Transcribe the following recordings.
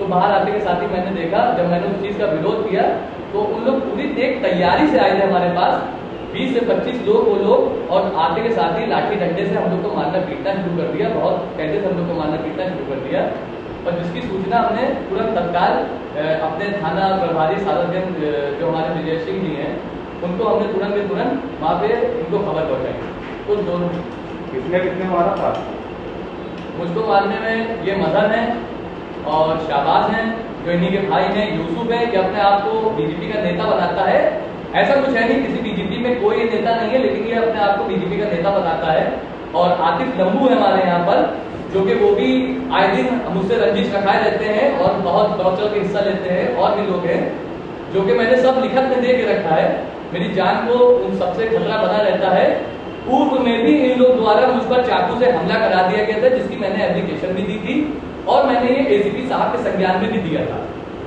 बाहर आते के साथ ही मैंने देखा, जब मैंने उस चीज़ का विरोध किया तो उन लोग पूरी एक तैयारी से आए थे हमारे पास, 20 से 25 लोग वो लोग, और आते के साथ ही लाठी डंडे से हम लोग को मारना पीटना शुरू कर दिया, बहुत कैसे से हम लोग को मारना पीटना शुरू कर दिया। और जिसकी सूचना हमने तुरंत तत्काल अपने थाना प्रभारी साधन जो हमारे विजय सिंह जी हैं उनको हमने तुरंत वहाँ पे इनको खबर पहुँचाई। कुछ दोनों कितने मारा था? मुझको मारने में ये मदन है और शाहबाज हैं, जो इन्हीं के भाई हैं, यूसुफ है, जो अपने आप को बीजेपी का नेता बताता है। ऐसा कुछ है नहीं, किसी बीजेपी में कोई नेता नहीं है, लेकिन ये अपने आप को बीजेपी का नेता बताता है। और आतिफ लंबू है हमारे यहाँ पर, जो कि वो भी आए दिन मुझसे रंजिश रखाए रहते हैं और बहुत बढ़ चढ़ के हिस्सा लेते हैं। और भी लोग हैं जो कि मैंने सब लिखत में दे के रखा है, मेरी जान को उन सबसे खतरा बना रहता है। पूर्व में भी इन लोग द्वारा मुझ पर चाकू से हमला करा दिया गया था, जिसकी मैंने एप्लीकेशन भी दी थी और मैंने ये एसीपी साहब के संज्ञान में भी दिया था।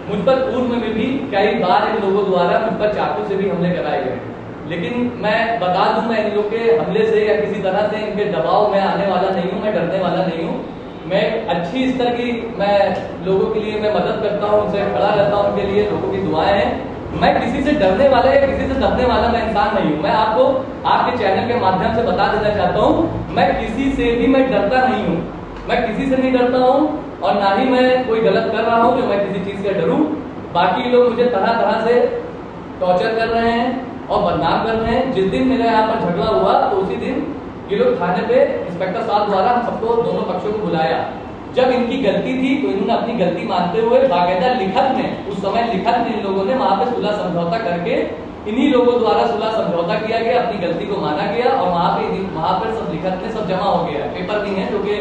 मुझ पर पूर्व में भी कई बार इन लोगों द्वारा मुझ पर चाकू से भी हमले कराए गए, लेकिन मैं बता दूं, मैं इन लोग के हमले से या किसी तरह से इनके दबाव में आने वाला नहीं हूं, मैं डरने वाला नहीं हूं। मैं अच्छी स्तर की मैं लोगों के लिए मैं मदद करता हूं, उनसे खड़ा रहता हूं, उनके लिए लोगों की दुआएं हैं। मैं किसी से डरने वाला या किसी से दबने वाला मैं इंसान नहीं हूं। मैं आपको आपके चैनल के माध्यम से बता देना चाहता हूं, मैं किसी से भी मैं डरता नहीं हूं, मैं किसी से नहीं डरता हूं और ना ही मैं कोई गलत कर रहा हूं जो मैं किसी चीज से डरूं। बाकी लोग मुझे तरह तरह से टॉर्चर कर रहे हैं और बदनाम कर रहे हैं। जिस दिन मेरे यहाँ पर झगड़ा हुआ तो उसी दिन ये लोग थाने पे इंस्पेक्टर साहब द्वारा हम सबको दोनों पक्षों को बुलाया। जब इनकी गलती थी तो इन्होंने अपनी गलती मानते हुए बाकायदा लिखत में, उस समय लिखत में इन लोगों ने वहां पे सुलह समझौता करके इन्हीं लोगों द्वारा सुलह समझौता किया गया, अपनी गलती को माना गया और वहां पर सब लिखत में सब जमा हो गया। पेपर भी है जो कि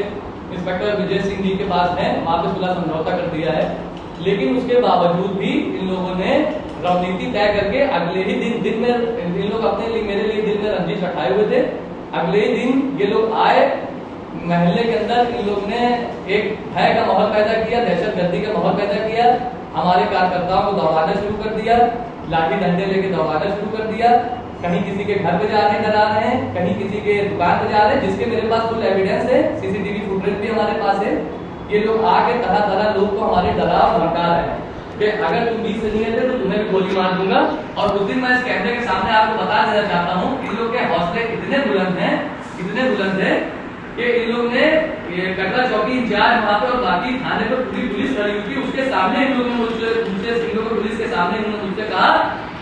इंस्पेक्टर विजय सिंह जी के पास है, वहां पे सुलह समझौता कर दिया है। लेकिन उसके बावजूद भी इन लोगों ने रणनीति तय करके अगले ही दिन में इन लोग अपने लिए मेरे लिए दिल में रंजिश रखाए हुए थे। अगले ही दिन ये लोग आए, महल्ले के अंदर इन लोग ने एक भय का माहौल पैदा किया, दहशतगर्दी का माहौल पैदा किया, हमारे कार्यकर्ताओं को दौड़ाना शुरू कर दिया, लाठी डंडे लेके दौड़ाना शुरू कर दिया। कहीं किसी के घर पे जा रहे हैं, डरा रहे हैं, कहीं किसी के दुकान पे जा रहे हैं, जिसके मेरे पास फुल एविडेंस है, सीसीटीवी फुटेज भी हमारे पास है। ये लोग आके तरह तरह लोग को हमारे डरा और धमका रहे हैं कि अगर तुम 20 से नहीं आते तो तुम्हें भी गोली मार दूंगा। और उस दिन मैं इस कैमरे के सामने आपको बता देना चाहता हूँ, इन लोग के हौसले इतने बुलंद हैं कि इन लोग ने ये कटरा चौकी इंचार्ज वहां पे और बाकी थाने पर पूरी पुलिस खड़ी हुई थी, उसके सामने इन लोगों ने मुझसे पुलिस के सामने इन्होंने मुझसे कहा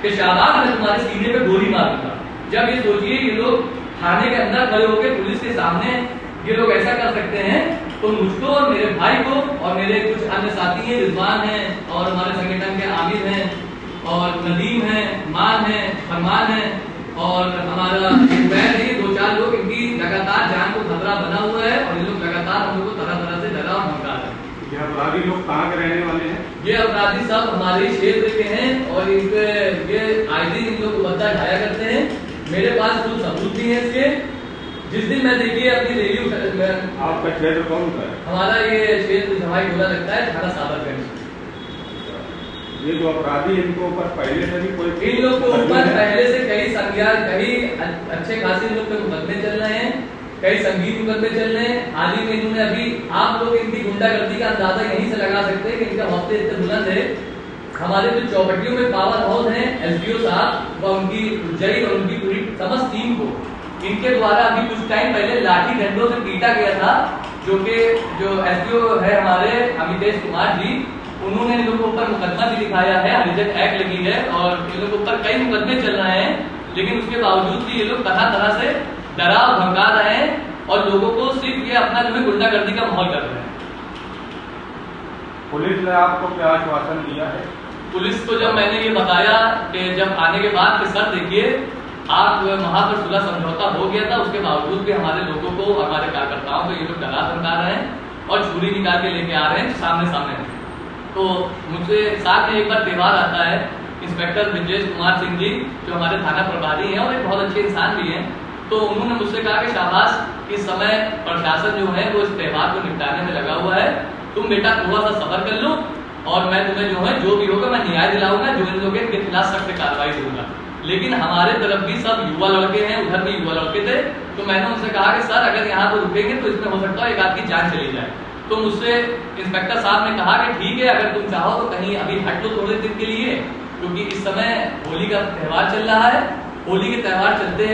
कि शाहबाज मैं तुम्हारे सीने पे गोली मार दूंगा। जब ये सोचिए ये लोग थाने के अंदर खड़े होकर पुलिस के सामने ये लोग ऐसा कर सकते हैं, तो मुझको और मेरे भाई को और मेरे कुछ अन्य साथी हैं, रिजवान हैं और हमारे संगठन के आमिर हैं और नदीम हैं, मान हैं, फरमान हैं और हमारा बैर है, 2-4 लोग, इनकी लगातार जान को खतरा बना हुआ है और ये लोग लगातार हम लोग को तरह तरह से डरा और धमका रहे हैं। ये अपराधी लोग कहाँ के रहने वाले हैं? ये अपराधी सब हमारे क्षेत्र के हैं और इनके ये आए दिन इन लोग को बद्दा ढाया करते हैं। मेरे पास कुछ सबूत भी है इसके। जिस दिन मैं देखिए अपनी रैली आपका क्षेत्र कौन सा है? हमारा ये क्षेत्र झमाई गोला लगता है, थाना साबरगंज। ये जो अपराधी इनको ऊपर पहले से भी कोई इन लोग को ऊपर पहले से कई संज्ञान, कई अच्छे खासे इन लोग पे मुकदमे चल रहे हैं, कई संगीत मुकदमे चल रहे हैं। हाल ही में इन्होंने अभी आप लोग इनकी गुंडागर्दी का अंदाजा यहीं से लगा सकते हैं कि इनका हौसले इतने बुलंद है। हमारे जो चौपटियों में पावर हाउस है, एसडीओ साहब व उनकी जय और उनकी पूरी समस्त टीम को इनके द्वारा अभी कुछ टाइम पहले लाठी डंडों से पीटा गया था, जो कि जो एसडीओ है हमारे अमितेश कुमार जी, उन्होंने इन लोगों के ऊपर मुकदमा भी लिखाया है, हरिजन एक्ट लगी है और इन लोगों के ऊपर कई मुकदमे चल रहे हैं। लेकिन उसके बावजूद भी ये लोग तरह तरह से डरा और धमका रहे हैं और लोगों को सिर्फ ये अपना जो है गुंडागर्दी का माहौल कर रहे हैं। पुलिस ने आपको क्या आश्वासन दिया है? पुलिस को जब मैंने ये बताया कि जब आने के बाद कि सर देखिए आप वहां पर सुलह समझौता हो गया था, उसके बावजूद भी हमारे लोगों को, हमारे कार्यकर्ताओं को ये लोग डरा धमका रहे हैं और छुरी निकाल के लेके आ रहे हैं सामने। तो मुझसे साथ में एक बार त्यौहार आता है, इंस्पेक्टर विजय कुमार सिंह जी जो हमारे थाना प्रभारी हैं और एक बहुत अच्छे इंसान भी हैं, तो उन्होंने मुझसे कहा कि शाबाश इस समय प्रशासन जो है वो इस त्यौहार को निपटाने में लगा हुआ है, तुम बेटा थोड़ा सा सब्र कर लो और मैं तुम्हें जो है जो भी होगा मैं न्याय दिलाऊंगा, जो इन लोगों के खिलाफ सख्त कार्रवाई दूंगा। लेकिन हमारे तरफ भी सब युवा लड़के हैं, उधर भी युवा लड़के थे, तो मैंने उनसे कहा कि सर अगर यहाँ पर रुकेंगे तो इसमें हो सकता है एक आदमी जान चली जाए। तो मुझसे इंस्पेक्टर साहब ने कहा कि ठीक है, अगर तुम चाहो तो कहीं अभी हट लो थोड़े दिन के लिए, क्योंकि इस समय होली का त्यौहार चल रहा है। होली के त्यौहार चलते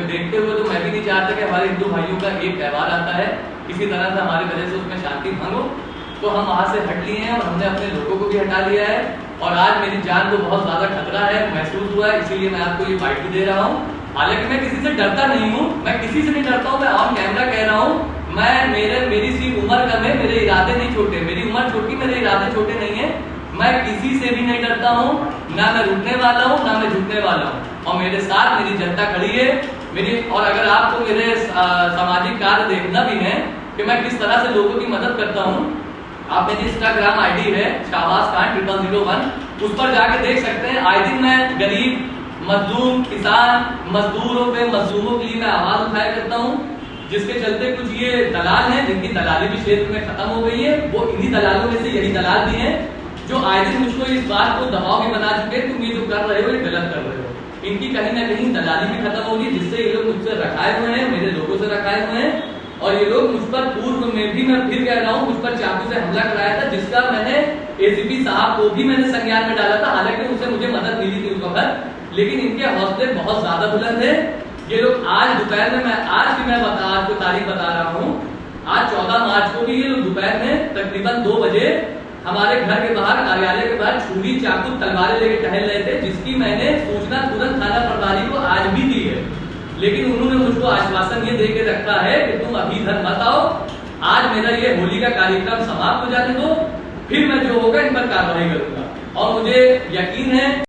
देखते हुए तो मैं भी नहीं चाहता कि हमारे हिंदू भाइयों का एक त्यौहार आता है किसी तरह से हमारी वजह से उसमें शांति भंग हो। तो हम वहां से हट लिए हैं और हमने अपने लोगों को भी हटा लिया है, और आज मेरी जान को बहुत ज्यादा खतरा है महसूस हुआ है, इसीलिए मैं आपको ये बाइट भी दे रहा हूँ। हालांकि मैं किसी से डरता नहीं हूँ, मैं किसी से नहीं डरता हूँ, मैं ऑन कैमरा कह रहा हूँ, मेरी सिर्फ उम्र कम है, मेरे इरादे नहीं छोटे, मेरी उम्र छोटी, मेरे इरादे छोटे नहीं है। मैं किसी से भी नहीं डरता हूँ, ना मैं रुकने वाला हूँ, ना मैं झुकने वाला हूँ, और मेरे साथ मेरी जनता खड़ी है मेरी। और अगर आपको मेरे सामाजिक कार्य देखना भी है कि मैं किस तरह से लोगों की मदद करता हूँ, आप मेरी इंस्टाग्राम आईडी है शाहबाज खान 0001, उस पर जाके देख सकते हैं। आए दिन मैं गरीब, मजदूर, किसान, मजदूरों के लिए मैं आवाज उठाया करता हूँ, जिसके चलते कुछ ये दलाल हैं जिनकी दलाली भी क्षेत्र में खत्म हो गई है। वो इन्हीं दलालों में से यही दलाल भी हैं जो आए दिन मुझको इस बात को दबाव भी बना चुके हैं, तुम ये जो कर रहे हो ये गलत कर रहे हो। इनकी कहीं ना कहीं दलाली भी खत्म होगी, जिससे ये लोग मुझसे रखाए हुए हैं, मेरे लोगों से रखाए हुए हैं। और ये लोग मुझ पर पूर्व में भी, मैं फिर कह रहा हूँ, मुझ पर चाकू से हमला कराया था, जिसका मैंने एसीपी साहब को भी मैंने संज्ञान में डाला था। हालांकि उनसे मुझे मदद मिली थी उस वक्त, लेकिन इनके हौसले बहुत ज्यादा बुलंद है। ये लोग आज दोपहर में, आज को तारीख बता रहा हूँ, आज 14 मार्च को भी ये लोग दोपहर में तकरीबन 2 बजे हमारे घर के बाहर, कार्यालय के बाहर छुरी, चाकू, तलवारें लेके टहल रहे थे, जिसकी मैंने सूचना तुरंत थाना प्रभारी को आज भी दी है। लेकिन उन्होंने मुझको आश्वासन ये दे के रखा है कि तुम अभी इधर मत आओ, आज मेरा ये होली का कार्यक्रम समाप्त हो जाने दो, फिर मैं जो होगा इन पर कार्रवाई करूंगा। और मुझे यकीन है